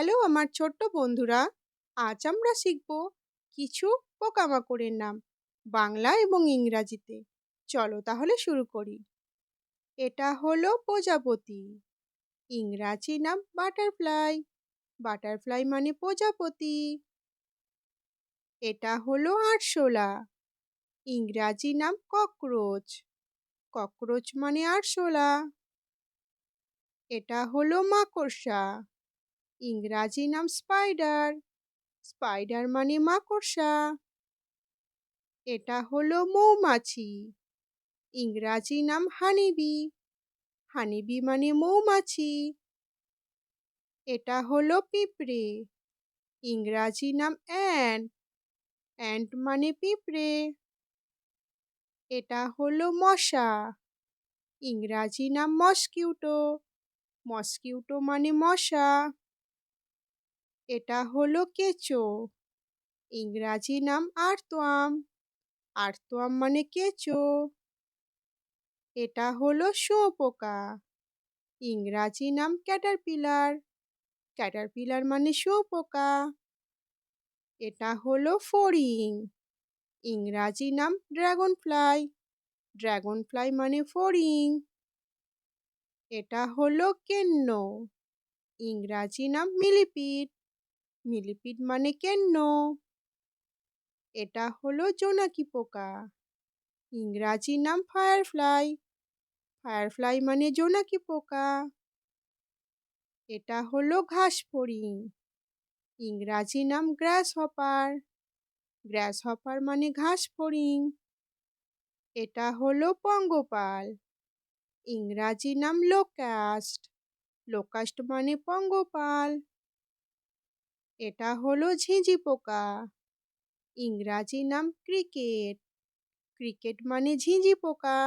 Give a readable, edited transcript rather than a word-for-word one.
Hello আমার ছোট্ট বন্ধুরা, আজ আমরা শিখব কিছু পোকামাকড়ের নাম বাংলা এবং ইংরাজিতে। চলো তাহলে শুরু করি। এটা হলো প্রজাপতি, ইংরাজি নাম বাটারফ্লাই। বাটারফ্লাই মানে প্রজাপতি। এটা হলো আরশোলা, ইংরাজি নাম ককরোচ। ককরোচ মানে আরশোলা। এটা হলো মাকড়সা, ইংরাজি নাম স্পাইডার। স্পাইডার মানে মাকড়সা। এটা হলো মৌমাছি, ইংরাজি নাম হানিবি। হানিবি মানে মৌমাছি। এটা হলো পিঁপড়ে, ইংরাজি নাম অ্যান্ট। অ্যান্ট মানে পিঁপড়ে। এটা হলো মশা, ইংরাজি নাম মসকিউটো। মসকিউটো মানে মশা। এটা হলো কেঁচো, ইংরাজি নাম আর্তওয়ার্ম। আর্তওয়ার্ম মানে কেঁচো। এটা হলো শুঁয়োপোকা, ইংরাজি নাম ক্যাটারপিলার। ক্যাটারপিলার মানে শুঁয়োপোকা। এটা হলো ফড়িং, ইংরাজি নাম ড্রাগন ফ্লাই। ড্রাগন ফ্লাই মানে ফড়িং। এটা হলো কেন্ন, ইংরাজি নাম মিলিপিড। মিলিপিড মানে কেন্ন। এটা হলো জোনাকি পোকা, ইংরাজি নাম ফায়ারফ্লাই। ফায়ারফ্লাই মানে জোনাকি পোকা। এটা হলো ঘাস ফড়িং, ইংরাজি নাম গ্রাস হপার। গ্রাস হপার মানে ঘাস ফড়িং। এটা হলো পঙ্গপাল, ইংরাজি নাম লোকাস্ট। লোকাস্ট মানে পঙ্গপাল। এটা হলো ঝিঁঝি পোকা, ইংরাজি নাম ক্রিকেট। ক্রিকেট মানে ঝিঁঝি পোকা।